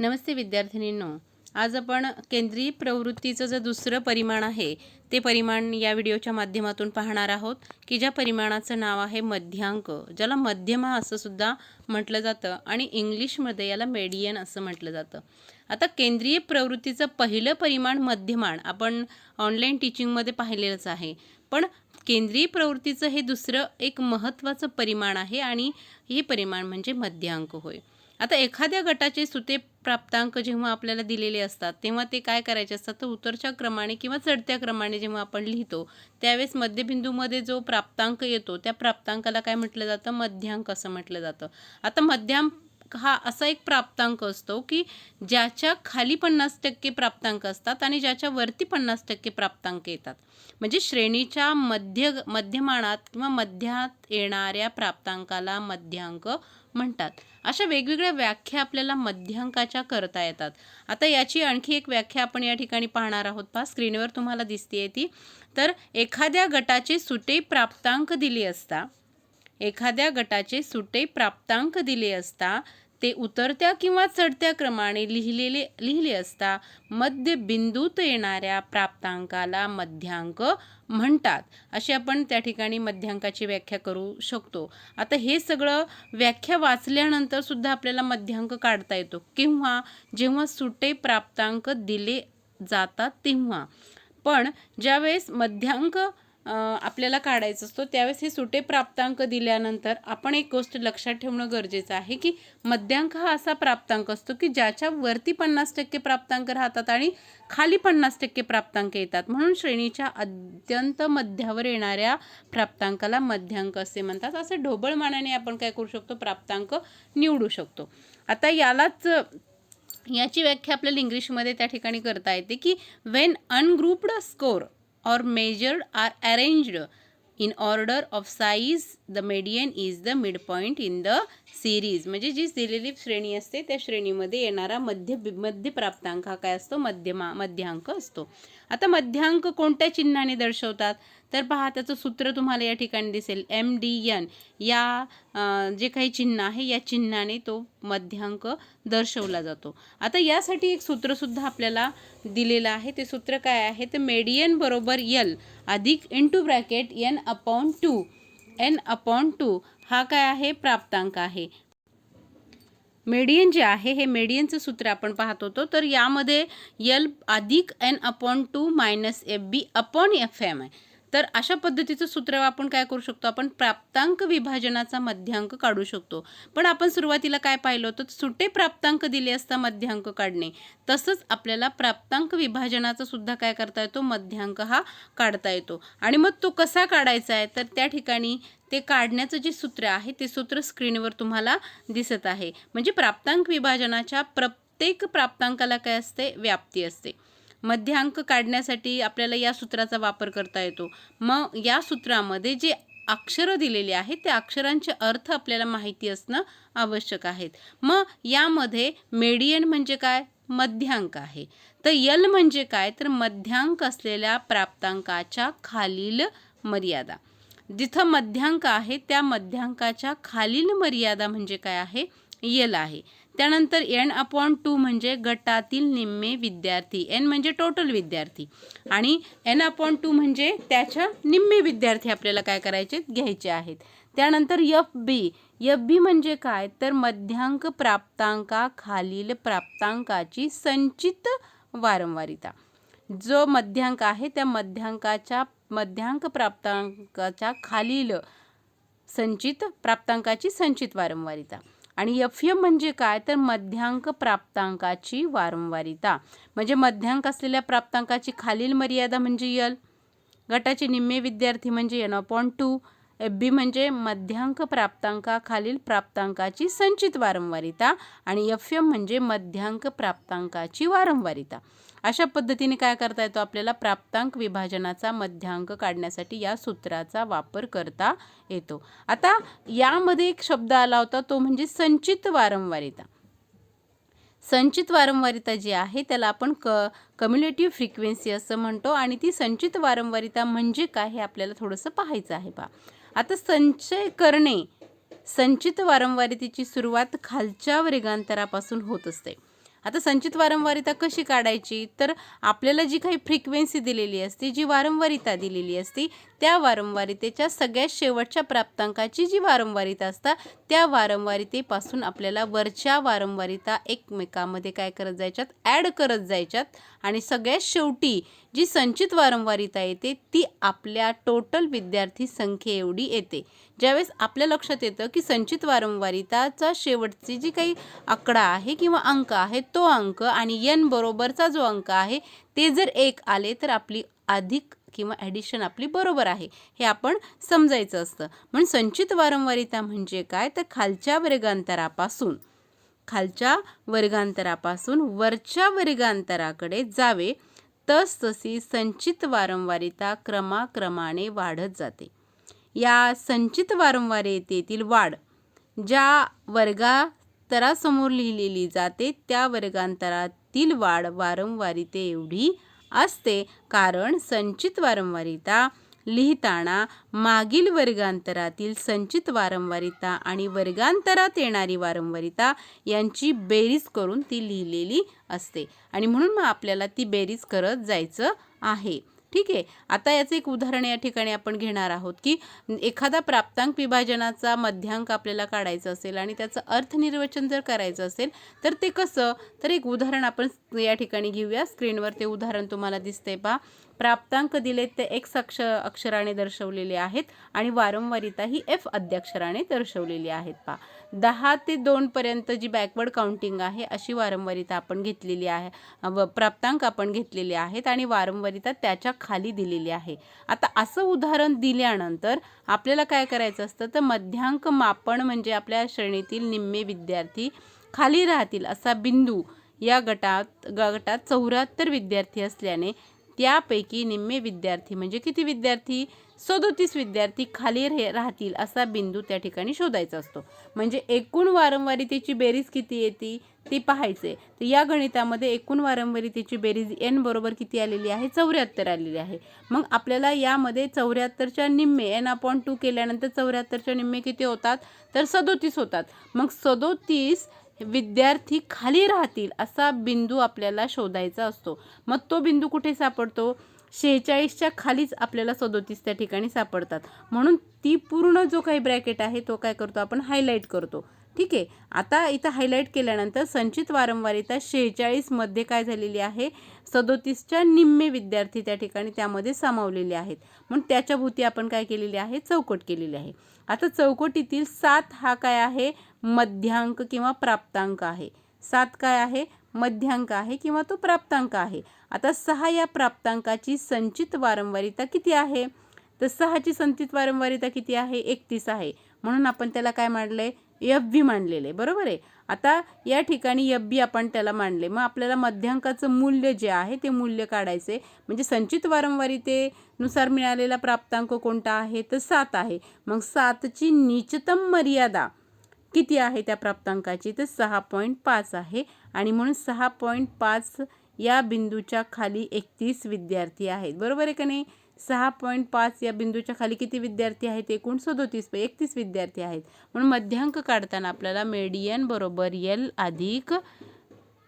नमस्ते विद्यार्थिनींनो, आज आपण केंद्रीय प्रवृत्तीचं जे दुसरं परिमाण आहे ते परिमाण या व्हिडिओच्या माध्यमातून पाहणार आहोत की ज्या परिमाणाचं नाव आहे मध्यांक, ज्याला मध्यमा असं सुद्धा म्हटलं जातं आणि इंग्लिशमध्ये याला मेडियन असं म्हटलं जातं. आता केंद्रीय प्रवृत्तीचं पहिलं परिमाण मध्यमान आपण ऑनलाईन टीचिंगमध्ये पाहिलेलंच आहे, पण केंद्रीय प्रवृत्तीचं हे दुसरं एक महत्त्वाचं परिमाण आहे आणि हे परिमाण म्हणजे मध्यांक होय. आता एखाद्या गटाचे सुते प्राप्तांक जेव्हा आपल्याला दिलेले असतात तेव्हा ते काय करायचे असतात, तर उतरच्या क्रमाने किंवा चढत्या क्रमाने जेव्हा आपण लिहितो त्यावेळेस मध्यबिंदूमध्ये जो प्राप्तांक येतो त्या प्राप्तांकाला काय म्हटलं जातं, मध्यांक असं म्हटलं जातं. आता मध्यांक हा असा एक प्राप्तांक असतो की ज्याच्या खाली 50% प्राप्तांक असतात आणि ज्याच्या वरती 50% प्राप्तांक येतात. म्हणजे श्रेणीच्या मध्यमानात किंवा मध्यात येणाऱ्या प्राप्तांकाला मध्यांक म्हणतात. अशा वेगवेगळ्या व्याख्या आपल्याला मध्यांकाच्या करता येतात. आता याची आणखी एक व्याख्या आपण या ठिकाणी पाहणार आहोत. पहा स्क्रीनवर तुम्हाला दिसते ती. तर एखाद्या गटाचे सुटे प्राप्तांक दिले असता ते उतरत्या किंवा चढत्या क्रमाने लिहिले असता मध्यबिंदूत येणाऱ्या प्राप्तांकाला मध्यांक म्हणतात. अशी आपण त्या ठिकाणी मध्यांकाची व्याख्या करू शकतो. आता हे सगळं व्याख्या वाचल्यानंतर सुद्धा आपल्याला मध्यांक काढता येतो किंवा जेव्हा सुटे प्राप्तांक दिले जातात तेव्हा. पण ज्यावेळेस मध्यांक आपल्याला काढायचं असतो त्यावेळेस हे सुटे प्राप्तांक दिल्यानंतर आपण एक गोष्ट लक्षात ठेवणं गरजेचं आहे की मध्यांक हा असा प्राप्तांक असतो की ज्याच्या वरती 50% प्राप्तांक राहतात आणि खाली 50% प्राप्तांक येतात. म्हणून श्रेणीच्या अत्यंत मध्यावर येणाऱ्या प्राप्तांकाला मध्यांक असे म्हणतात. असे ढोबळमानाने आपण काय करू शकतो, प्राप्तांक निवडू शकतो. आता याची व्याख्या आपल्याला इंग्लिशमध्ये त्या ठिकाणी करता येते की Wien ungrouped score or measured are arranged in order of size, the median is the midpoint in the series. म्हणजे जी दिलेली श्रेणी असते त्या श्रेणीमध्ये येणारा मध्य प्राप्तांक हा काय असतो, मध्यांक असतो. आता मध्यांक कोणत्या चिन्हाने दर्शवतात तर पहा, त्याचं सूत्र तुम्हाला या ठिकाणी दिसेल. MDN या जे काही चिन्ह आहे या चिन्हाने तो मध्यांक दर्शवला जातो. आता यासाठी एक सूत्रसुद्धा आपल्याला दिलेलं आहे. ते सूत्र काय आहे, तर मेडियन बरोबर L अधिक इंटू ब्रॅकेट N/2 हा काय आहे, प्राप्तांक आहे. मेडियन जे आहे हे मेडियनचं सूत्र आपण पाहत होतो. तर यामध्ये L अधिक N/2 मायनस FB/FM आहे. तर अशा पद्धतीचं सूत्र आपण काय करू शकतो, आपण प्राप्तांक विभाजनाचा मध्यांक काढू शकतो. पण आपण सुरुवातीला काय पाहिलं होतं, सुटे प्राप्तांक दिले असता मध्यांक काढणे, तसंच आपल्याला प्राप्तांक विभाजनाचा सुद्धा काय करता येतो, मध्यांक हा काढता येतो. आणि मग तो कसा काढायचा आहे तर त्या ठिकाणी ते काढण्याचं जे सूत्र आहे ते सूत्र स्क्रीनवर तुम्हाला दिसत आहे. म्हणजे प्राप्तांक विभाजनाच्या प्रत्येक प्राप्तांकाला काय असते, व्याप्ती असते. मध्यांक काढण्यासाठी आपल्याला या सूत्राचा वापर करता येतो. मग या सूत्रामध्ये जे अक्षरं दिलेली आहेत त्या अक्षरांचे अर्थ आपल्याला माहिती असणं आवश्यक आहेत. मग यामध्ये मेडियन म्हणजे काय, मध्यांक आहे. तर L म्हणजे काय, तर मध्यांक असलेल्या प्राप्तांकाच्या खालील मर्यादा. जिथं मध्यांक आहे त्या मध्यांकाच्या खालील मर्यादा म्हणजे काय आहे, L आहे. त्यानंतर N/2 म्हणजे गटातील निम्मे विद्यार्थी. N म्हणजे टोटल विद्यार्थी आणि N/2 म्हणजे त्याच्या निम्मे विद्यार्थी आपल्याला काय करायचे, घ्यायचे आहेत. त्यानंतर FB म्हणजे काय, तर मध्यांक प्राप्तांकाखालील प्राप्तांकाची संचित वारंवारिता. जो मध्यांक आहे त्या मध्यांक प्राप्तांकाच्या खालील प्राप्तांकाची संचित वारंवारिता. आणि FM म्हणजे काय, तर मध्यांक प्राप्तांकाची वारंवारिता. म्हणजे मध्यांक असलेल्या प्राप्तांकाची खालील मर्यादा म्हणजे L, गटाचे निम्मे विद्यार्थी म्हणजे N/2, FB म्हणजे मध्यांक प्राप्तांकाखालील प्राप्तांकाची संचित वारंवारिता आणि FM म्हणजे मध्यांक प्राप्तांकाची वारंवारिता. अशा पद्धतीने काय करता येतो, आपल्याला प्राप्तांक विभाजनाचा मध्यांक काढण्यासाठी या सूत्राचा वापर करता येतो. आता यामध्ये एक शब्द आला होता तो म्हणजे संचित वारंवारिता. संचित वारंवारिता जी आहे त्याला आपण कम्युलेटिव्ह फ्रिक्वेन्सी असं म्हणतो आणि ती संचित वारंवारिता म्हणजे काय हे आपल्याला थोडंसं पाहायचं आहे. पहा, आता संचय करणे संचित वारंवारितेची सुरुवात खालच्या वर्गांतरापासून होत असते आता संचित वारंवारिता कशी काढायची, तर आपल्याला जी काही फ्रिक्वेन्सी दिलेली असते, जी वारंवारिता दिलेली असते, त्या वारंवारितेच्या सगळ्यात शेवटच्या प्राप्तांकाची जी वारंवारिता असतात त्या वारंवारितेपासून आपल्याला वरच्या वारंवारिता एकमेकांमध्ये काय करत जायच्यात, ॲड करत जायच्यात आणि सगळ्यात शेवटी जी संचित वारंवारिता येते ती आपल्या टोटल विद्यार्थी संख्ये एवढी येते. ज्यावेळेस आपल्या लक्षात येतं की संचित वारंवारिताचा शेवटची जी काही आकडा आहे किंवा अंक आहे तो अंक आणि n बरोबरचा जो अंक आहे ते जर 1 आले तर आपली अधिक किंवा ॲडिशन आपली बरोबर आहे हे आपण समजायचं असतं. म्हणून संचित वारंवारिता म्हणजे काय, तर खालच्या वर्गांतरापासून वरच्या वर्गांतराकडे जावे तसतशी संचित वारंवारिता क्रमाक्रमाने वाढत जाते. या संचित वारंवारितेतील वाढ ज्या वर्गांतरासमोर लिहिलेली जाते त्या वर्गांतरातील वाढ वारंवारिते एवढी असते, कारण संचित वारंवारिता लिहिताना मागील वर्गांतरातील संचित वारंवारिता आणि वर्गांतरात येणारी वारंवारिता यांची बेरीज करून ती लिहिलेली असते आणि म्हणून मग आपल्याला ती बेरीज करत जायचं आहे. ठीक आहे. आता याचं एक उदाहरण या ठिकाणी आपण घेणार आहोत की एखादा प्राप्तांक विभाजनाचा मध्यांक आपल्याला काढायचं असेल आणि त्याचं अर्थनिर्वचन जर करायचं असेल तर ते कसं, तर एक उदाहरण आपण या ठिकाणी घेऊया. स्क्रीनवर ते उदाहरण तुम्हाला दिसतंय पहा. प्राप्तांक दिलेत ते x अक्षराने दर्शवलेले आहेत आणि वारंवारिता ही f अद्याक्षराने दर्शवलेली आहेत. पहा 10 ते 2 पर्यंत जी बॅकवर्ड काउंटिंग आहे अशी वारंवारिता आपण घेतलेली आहे, प्राप्तांक आपण घेतलेले आहेत आणि वारंवारिता त्याच्या खाली दिलेली आहे. आता असं उदाहरण दिल्यानंतर आपल्याला काय करायचं असतं, तर मध्यांक मापन म्हणजे आपल्या श्रेणीतील निम्मे विद्यार्थी खाली राहतील असा बिंदू या गटात 74 विद्यार्थी असल्याने त्यापैकी निम्मे विद्यार्थी म्हणजे किती विद्यार्थी, 37 विद्यार्थी खाली राहतील असा बिंदू त्या ठिकाणी शोधायचा असतो. म्हणजे एकूण वारंवारितेची बेरीज किती येते ती पाहायचे. तर या गणितामध्ये एकूण वारंवारितेची बेरीज n बरोबर किती आलेली आहे, 74 आलेली आहे. मग आपल्याला यामध्ये 74च्या निम्मे n/2 केल्यानंतर 74च्या निम्मे किती होतात, तर 37 होतात. मग 37 विद्यार्थी खाली राहतील असा बिंदू आपल्याला शोधायचा असतो. मग तो बिंदू कुठे सापडतो, 46च्या खालीच आपल्याला 37 त्या ठिकाणी सापडतात. म्हणून ती पूर्ण जो काही ब्रॅकेट आहे तो काय करतो आपण, हायलाईट करतो. ठीक आहे. आता इथं हायलाईट केल्यानंतर संचित वारंवारिता 46 मध्ये काय झालेली आहे, 37च्या निम्मे विद्यार्थी त्या ठिकाणी त्यामध्ये सामावलेले आहेत. म्हणून त्याच्या भोवती आपण काय केलेली आहे, चौकट केलेली आहे. आता चौकटीतील 7 हा काय आहे, मध्यांक किंवा प्राप्तांक आहे. 7 काय आहे, मध्यांक आहे किंवा तो प्राप्तांक आहे. आता 6 या प्राप्तांकाची संचित वारंवारिता किती आहे, तर 6ची संचित वारंवारिता किती आहे, 31 आहे. म्हणून आपण त्याला काय मांडलंय, FB मांडलेले, बरोबर आहे. आता या ठिकाणी FB आपण त्याला मांडले. मग आपल्याला मध्यांकाचं मूल्य जे आहे ते मूल्य काढायचे. म्हणजे संचित वारंवारितेनुसार मिळालेला प्राप्तांक कोणता आहे, तर 7 आहे. मग 7ची नीचतम मर्यादा किती आहे त्या प्राप्तांकाची, तर 6.5 आहे आणि म्हणून 6.5 या बिंदूच्या खाली 31 विद्यार्थी आहेत, बरोबर आहे का नाही. 6.5 या बिंदूच्या खाली किती विद्यार्थी आहेत, एकूण 31 विद्यार्थी आहेत. म्हणून मध्यांक काढताना आपल्याला मेडियन बरोबर L अधिक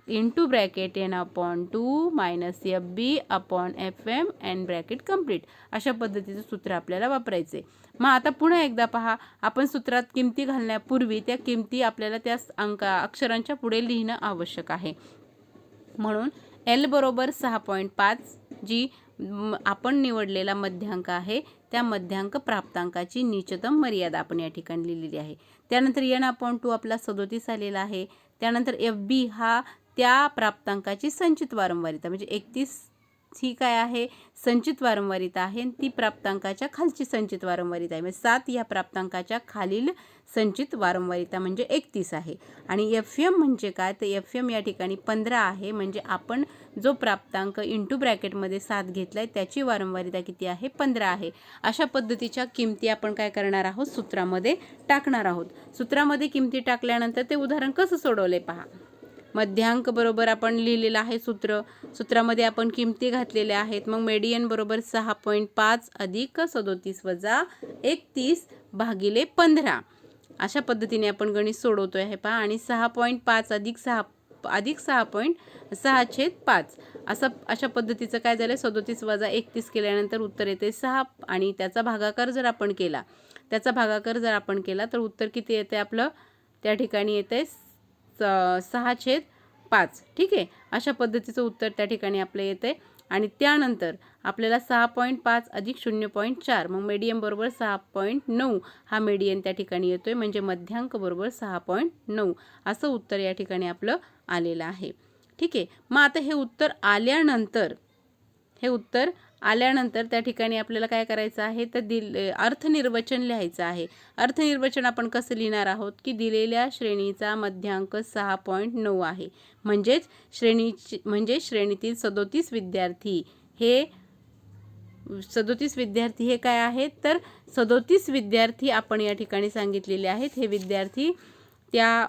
into bracket n/2 minus FB/FM n bracket complete अशा पद्धतीचं सूत्र आपल्याला वापरायचे. मग आता पुन्हा एकदा पहा, आपण सूत्रात किमती घालण्यापूर्वी त्या किमती आपल्याला त्या अक्षरांच्या पुढे लिहिणं आवश्यक आहे. म्हणून L बरोबर 6.5 जी आपण निवडलेला मध्यांक आहे त्या मध्यांक प्राप्तांकाची नीचतम मर्यादा आपण या ठिकाणी लिहिलेली आहे. त्यानंतर n/2 आपला 37 आलेला आहे. त्यानंतर FB हा त्या प्राप्तांकाची संचित वारंवारिता म्हणजे 31 ही काय आहे, संचित वारंवारिता आहे. ती प्राप्तांकाच्या खालची संचित वारंवारिता आहे. म्हणजे 7 या प्राप्तांकाच्या खालील संचित वारंवारिता म्हणजे 31 आहे. आणि FM म्हणजे काय, तर FM या ठिकाणी 15 आहे. म्हणजे आपण जो प्राप्तांक इंटू ब्रॅकेटमध्ये 7 घेतलाय त्याची वारंवारिता किती आहे, 15 आहे. अशा पद्धतीच्या किमती आपण काय करणार आहोत, सूत्रामध्ये टाकणार आहोत. सूत्रामध्ये किमती टाकल्यानंतर ते उदाहरण कसं सोडवले पहा. मध्यांक बरोबर आपण लिहिलेलं आहे सूत्रामध्ये आपण किमती घातलेल्या आहेत. मग मेडियन बरोबर 6.5 अधिक 37 वजा 31 भागिले 15 अशा पद्धतीने आपण गणित सोडवतोय आहे पहा. आणि 6.5 अधिक 6 अधिक 6.6/5 अशा पद्धतीचं काय झालं 37 वजा 31 केल्यानंतर उत्तर येते 6 आणि त्याचा भागाकार जर आपण केला तर उत्तर किती येते आपलं त्या ठिकाणी येते 6/5. ठीक आहे, अशा पद्धतीचं उत्तर त्या ठिकाणी आपलं येते. आणि त्यानंतर आपल्याला 6.5 अधिक 0.4 मग मीडियन बरोबर 6.9 हा मीडियन त्या ठिकाणी येतोय, म्हणजे मध्यांक बरोबर 6.9 असं उत्तर या ठिकाणी आपलं आलेलं आहे. ठीक आहे, मग आता हे उत्तर आल्यानंतर त्या ठिकाणी आपल्याला काय करायचं आहे तर अर्थनिर्वचन लिहायचं आहे. अर्थनिर्वचन आपण कसं लिहिणार आहोत की दिलेल्या श्रेणीचा मध्यांक 6.9 आहे, म्हणजेच श्रेणीतील 37 विद्यार्थी हे काय आहेत तर 37 विद्यार्थी आपण या ठिकाणी सांगितलेले आहेत. हे विद्यार्थी त्या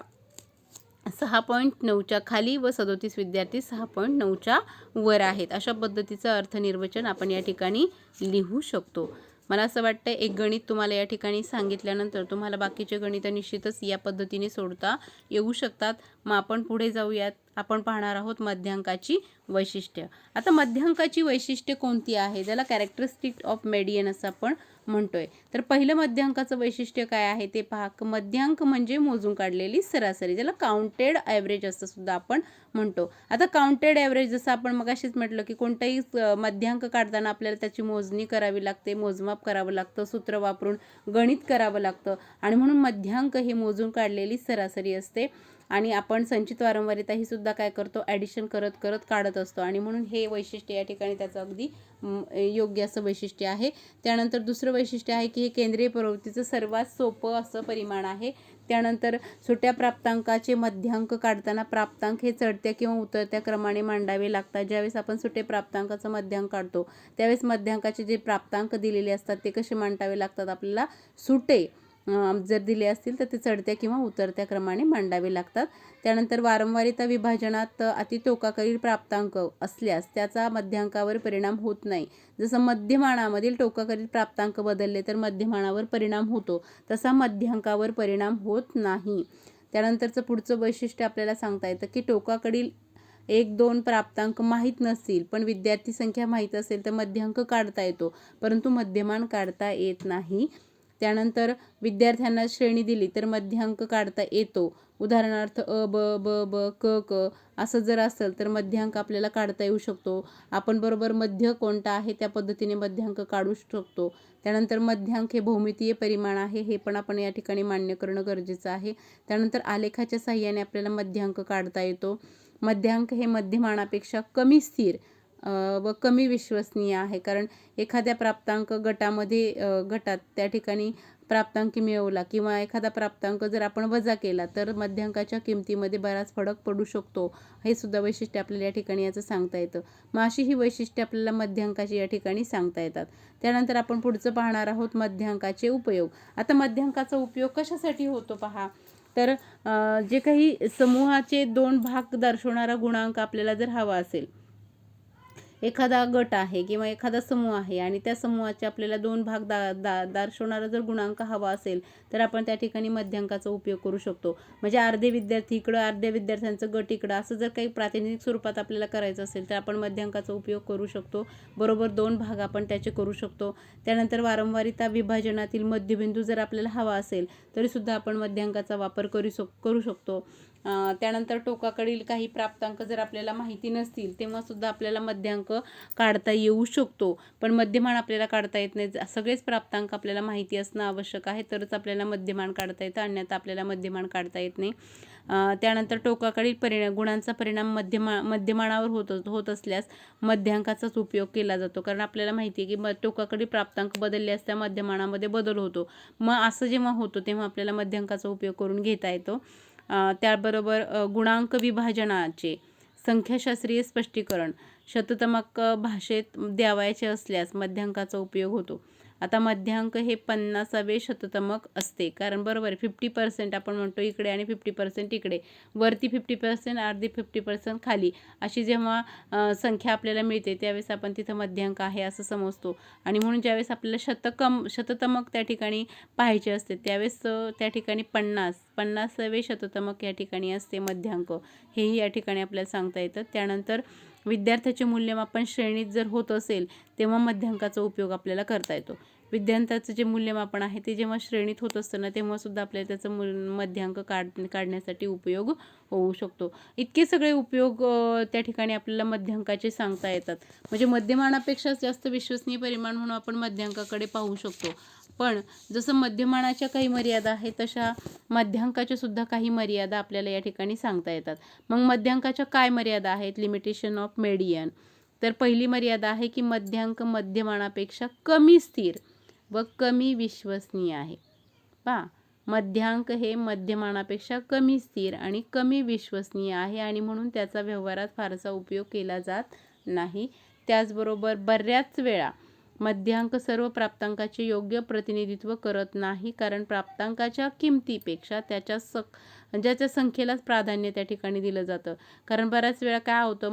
6.9च्या खाली व 37 विद्यार्थी 6.9च्या वर आहेत. अशा पद्धतीचं अर्थनिर्वचन आपण या ठिकाणी लिहू शकतो. मला असं वाटतं एक गणित तुम्हाला या ठिकाणी सांगितल्यानंतर तुम्हाला बाकीचे गणित निश्चितच या पद्धतीने सोडता येऊ शकतात. मग आपण पुढे जाऊयात. आपण पाहणार आहोत मध्यांकाची वैशिष्ट्य. आता मध्यांकाची वैशिष्ट्य कोणती आहे, ज्याला कॅरेक्टरिस्टिक ऑफ मेडियन असं आपण म्हणतोय. तर पहिलं मध्यांकाचं वैशिष्ट्य काय आहे ते पहा. मध्यांक म्हणजे मोजून काढलेली सरासरी, ज्याला काउंटेड ॲव्हरेज असं सुद्धा आपण म्हणतो. आता काउंटेड ॲव्हरेज जसं आपण मगाशीच म्हटलं की कोणताही मध्यांक काढताना आपल्याला त्याची मोजणी करावी लागते, मोजमाप करावं लागतं, सूत्र वापरून गणित करावं लागतं आणि म्हणून मध्यांक हे मोजून काढलेली सरासरी असते. आणि आपण संचित वारंवारिता ही सुद्धा काय करतो ॲडिशन करत काढत असतो आणि म्हणून हे वैशिष्ट्य या ठिकाणी त्याचं अगदी योग्य असं वैशिष्ट्य आहे. त्यानंतर दुसरं वैशिष्ट्य आहे की हे केंद्रीय प्रवृत्तीचं सर्वात सोपं असं परिमाण आहे. त्यानंतर सुट्या प्राप्तांकाचे मध्यांक काढताना प्राप्तांक हे चढत्या किंवा उतरत्या क्रमाने मांडावे लागतात. ज्यावेळेस आपण सुटे प्राप्तांकाचं मध्यांक काढतो त्यावेळेस मध्यांकाचे जे प्राप्तांक दिलेले असतात ते कसे मांडावे लागतात आपल्याला सुटे जर दिले असतील तर ते चढत्या किंवा उतरत्या क्रमाने मांडावे लागतात. त्यानंतर वारंवारिता विभाजनात अतिटोकाकडील प्राप्तांक असल्यास त्याचा मध्यांकावर परिणाम होत नाही. जसं मध्यमानामधील टोकाकडील प्राप्तांक बदलले तर मध्यमानावर परिणाम होतो, तसा मध्यांकावर परिणाम होत नाही. त्यानंतरचं पुढचं वैशिष्ट्य आपल्याला सांगता येतं की टोकाकडील 1-2 प्राप्तांक माहीत नसतील पण विद्यार्थी संख्या माहीत असेल तर मध्यांक काढता येतो, परंतु मध्यमान काढता येत नाही. त्यानंतर विद्यार्थ्यांना श्रेणी दिली तर मध्यांक काढता येतो. उदाहरणार्थ अ ब ब ब क क असं जर असेल तर मध्यांक आपल्याला काढता येऊ शकतो. आपण बरोबर मध्य कोणता आहे त्या पद्धतीने मध्यांक काढू शकतो. त्यानंतर मध्यांक हे भौमितीय परिमाण आहे, हे पण आपण या ठिकाणी मान्य करणं गरजेचं आहे. त्यानंतर आलेखाच्या साहाय्याने आपल्याला मध्यांक काढता येतो. मध्यांक हे मध्यमानापेक्षा कमी स्थिर व कमी विश्वसनीय आहे, कारण एखाद्या प्राप्तांक गटात त्या ठिकाणी प्राप्तांक मिळवला किंवा एखादा प्राप्तांक जर आपण वजा केला तर मध्यांकाच्या किमतीमध्ये बराच फरक पडू शकतो. हे सुद्धा वैशिष्ट्य आपल्याला या ठिकाणी याचं सांगता येतं. मग अशी ही वैशिष्ट्य आपल्याला मध्यांकाची या ठिकाणी सांगता येतात. त्यानंतर आपण पुढचं पाहणार आहोत मध्यांकाचे उपयोग. आता मध्यांकाचा उपयोग कशासाठी होतो पहा. तर जे काही समूहाचे 2 भाग दर्शवणारा गुणांक आपल्याला जर हवा असेल, एखादा गट आहे किंवा एखादा समूह आहे आणि त्या समूहाचे आपल्याला 2 भाग दर्शवणारा जर गुणांक हवा असेल तर आपण त्या ठिकाणी मध्यांकाचा उपयोग करू शकतो. म्हणजे अर्धे विद्यार्थी इकडं अर्ध्या विद्यार्थ्यांचं गट इकडं असं जर काही प्रातिनिधिक स्वरूपात आपल्याला करायचं असेल तर आपण मध्यांकाचा उपयोग करू शकतो. बरोबर 2 भाग आपण त्याचे करू शकतो. त्यानंतर वारंवारिता विभाजनातील मध्यबिंदू जर आपल्याला हवा असेल तरीसुद्धा आपण मध्यांकाचा वापर करू शकतो. त्यानंतर टोकाकडील काही प्राप्तांक जर आपल्याला माहिती नसतील तेव्हा सुद्धा आपल्याला मध्यांक काढता येऊ शकतो, पण मध्यमान आपल्याला काढता येत नाही. सगळेच प्राप्तांक आपल्याला माहिती असणं आवश्यक आहे तरच आपल्याला मध्यमान काढता येतं, अन्यथा आपल्याला मध्यमान काढता येत नाही. त्यानंतर टोकाकडील गुणांचा परिणाम मध्यमानावर होत असल्यास मध्यांकाचाच उपयोग केला जातो, कारण आपल्याला माहिती आहे की टोकाकडील प्राप्तांक बदलले असता मध्यमानामध्ये बदल होतो. मग असं जेव्हा होतं तेव्हा आपल्याला मध्यांकाचा उपयोग करून घेता येतो. त्याबरोबर गुणांक विभाजनाचे संख्याशास्त्रीय स्पष्टीकरण शततमाक भाषेत द्यावायचे असल्यास मध्यांकाचा उपयोग होतो. आता मध्यांक हे 50वे शततमक असते, कारण बरोबर 50% आपण म्हणतो इकडे आणि 50% इकडे, वरती 50% अर्धी 50% खाली, अशी जेव्हा संख्या आपल्याला मिळते त्यावेळेस आपण तिथं मध्यांक आहे असं समजतो. आणि म्हणून ज्यावेळेस आपल्याला शततमक त्या ठिकाणी पाहायचे असते त्यावेळेस त्या ठिकाणी 50वे शततमक या ठिकाणी असते मध्यांक, हेही या ठिकाणी आपल्याला सांगता येतं. त्यानंतर विद्यार्थ्याचे मूल्यमापन श्रेणीत जर होत असेल तेव्हा मध्यांकाचा उपयोग आपल्याला करता येतो. विद्यार्थ्याचं जे मूल्यमापन आहे ते जेव्हा श्रेणीत होत असतं ना तेव्हा सुद्धा आपल्याला त्याचं मध्यांक काढण्यासाठी उपयोग होऊ शकतो. इतके सगळे उपयोग त्या ठिकाणी आपल्याला मध्यांकाचे सांगता येतात. म्हणजे मध्यमानापेक्षा जास्त विश्वसनीय परिमाण म्हणून आपण मध्यांकाकडे पाहू शकतो. पण जसं मध्यमानाच्या काही मर्यादा आहेत तशा मध्यांकाच्या सुद्धा काही मर्यादा आपल्याला या ठिकाणी सांगता येतात. मग मध्यांकाच्या काय मर्यादा आहेत? Limitation of median. तर पहिली मर्यादा आहे की मध्यांक मध्यमानापेक्षा कमी स्थिर व कमी विश्वसनीय आहे. मध्यांक हे मध्यमानापेक्षा कमी स्थिर आणि कमी विश्वसनीय आहे आणि म्हणून त्याचा व्यवहारात फारसा उपयोग केला जात नाही. त्याचबरोबर बऱ्याच वेळा मध्यांक सर्व प्राप्तांकाचे योग्य प्रतिनिधित्व करत नाही, कारण प्राप्तांकाच्या किमतीपेक्षा ज्याच्या संख्येलाच प्राधान्य त्या ठिकाणी दिलं जातं. कारण बऱ्याच वेळा काय होतं,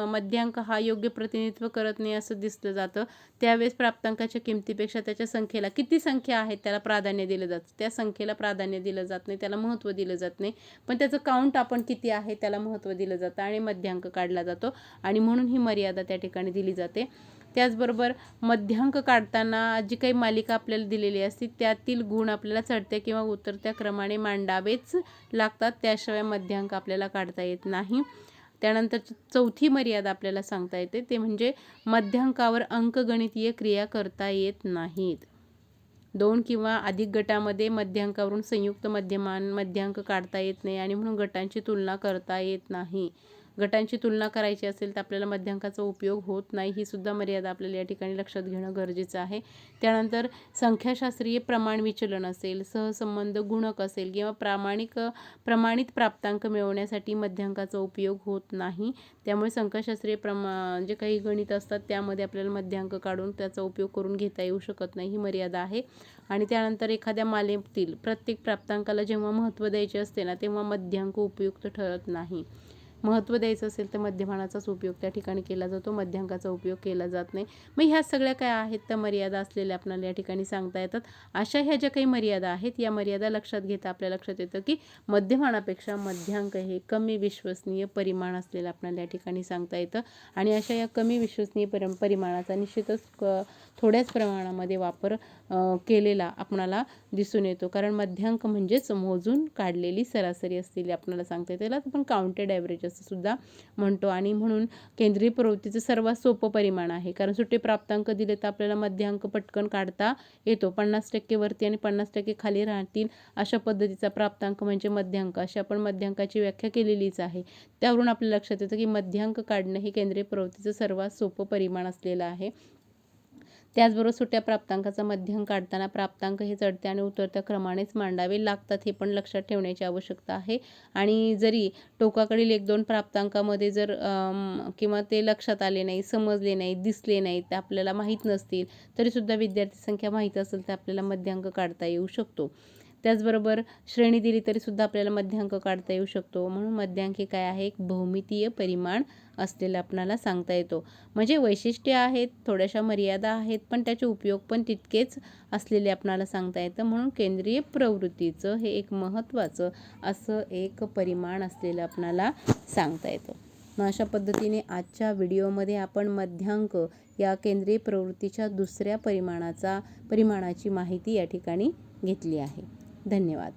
मध्यांक हा योग्य प्रतिनिधित्व करत नाही असं दिसलं जातं. त्यावेळेस प्राप्तांकाच्या किमतीपेक्षा त्याच्या संख्येला, किती संख्या आहेत त्याला प्राधान्य दिलं जातं, त्या संख्येला प्राधान्य दिलं जात नाही, त्याला महत्त्व दिलं जात नाही. पण त्याचं काउंट आपण किती आहे त्याला महत्त्व दिलं जातं आणि मध्यांक काढला जातो आणि म्हणून ही मर्यादा त्या ठिकाणी दिली जाते. त्याचबरोबर मध्यांक काढताना जी काही मालिका आपल्याला दिलेली असते त्यातील गुण आपल्याला चढत्या किंवा उतरत्या क्रमाने मांडावेच लागतात, त्याशिवाय मध्यांक आपल्याला काढता येत नाही. त्यानंतर चौथी मर्यादा आपल्याला सांगता येते ते म्हणजे मध्यांकावर अंकगणितीय क्रिया करता येत नाहीत. 2 किंवा अधिक गटामध्ये मध्यांकावरून संयुक्त मध्यांक काढता येत नाही आणि म्हणून गटांची तुलना करता येत नाही. गटांची तुलना करायची असेल तर आपल्याला मध्यांकाचा उपयोग होत नाही, ही सुद्धा मर्यादा आपल्याला या ठिकाणी लक्षात घेणं गरजेचं आहे. त्यानंतर संख्याशास्त्रीय प्रमाण विचलन असेल, सहसंबंध गुणक असेल किंवा प्रमाणित प्राप्तांक मिळवण्यासाठी मध्यांकाचा उपयोग होत नाही. त्यामुळे संख्याशास्त्रीय जे काही गणित असतात त्यामध्ये आपल्याला मध्यांक काढून त्याचा उपयोग करून घेता येऊ शकत नाही, ही मर्यादा आहे. आणि त्यानंतर एखाद्या मालेतील प्रत्येक प्राप्तांकाला जेव्हा महत्त्व द्यायचे असते ना तेव्हा मध्यांक उपयुक्त ठरत नाही. महत्त्व द्यायचं असेल तर मध्यमानाचाच उपयोग त्या ठिकाणी केला जातो, मध्यांकाचा उपयोग केला जात नाही. मग ह्या सगळ्या काय आहेत त्या मर्यादा असलेल्या आपल्याला या ठिकाणी सांगता येतात. अशा ह्या ज्या काही मर्यादा आहेत या मर्यादा लक्षात घेता आपल्या लक्षात येतं की मध्यमानापेक्षा मध्यांक हे कमी विश्वसनीय परिमाण असलेलं आपल्याला या ठिकाणी सांगता येतं. आणि अशा या कमी विश्वसनीय परिमाणाचा निश्चितच थोड्याच प्रमाणामध्ये वापर केलेला आपणाला दिसून येतो, कारण मध्यांक म्हणजेच मोजून काढलेली सरासरी असलेली आपल्याला सांगता येते. त्याला आपण काउंटेड ॲव्हरेज असं सुद्धा म्हणतो. आणि म्हणून केंद्रीय प्रवृत्तीचं सर्वात सोपं परिमाण आहे, कारण सुट्टे प्राप्तांक दिले तर आपल्याला मध्यांक पटकन काढता येतो. 50% वरती आणि 50% खाली राहतील अशा पद्धतीचा प्राप्तांक म्हणजे मध्यांक, अशी आपण मध्यांकाची व्याख्या केलेलीच आहे. त्यावरून आपल्या लक्षात येतं की मध्यांक काढणं हे केंद्रीय प्रवृत्तीचं सर्वात सोपं परिमाण असलेलं आहे. त्याचबरोबर सुट्ट्या प्राप्तांकाचा मध्यांक काढताना प्राप्तांक हे चढत्या आणि उतरत्या क्रमानेच मांडावे लागतात, हे पण लक्षात ठेवण्याची आवश्यकता आहे. आणि जरी टोकाकडील 1-2 प्राप्तांकामध्ये जर किंवा ते लक्षात आले नाही, समजले नाही, दिसले नाही, ते आपल्याला माहीत नसतील तरीसुद्धा विद्यार्थी संख्या माहीत असेल तर आपल्याला मध्यांक काढता येऊ शकतो. त्याचबरोबर श्रेणी दिली तरीसुद्धा आपल्याला मध्यांक काढता येऊ शकतो. म्हणून मध्यांक हे काय आहे, एक बहुमितीय परिमाण असलेलं आपल्याला सांगता येतो. म्हणजे वैशिष्ट्ये आहेत, थोड्याशा मर्यादा आहेत, पण त्याचे उपयोग पण तितकेच असलेले आपल्याला सांगता येतं. म्हणून केंद्रीय प्रवृत्तीचं हे एक महत्त्वाचं असं एक परिमाण असलेलं आपल्याला सांगता येतं. मग अशा पद्धतीने आजच्या व्हिडिओमध्ये आपण मध्यांक या केंद्रीय प्रवृत्तीच्या दुसऱ्या परिमाणाची माहिती या ठिकाणी घेतली आहे. धन्यवाद.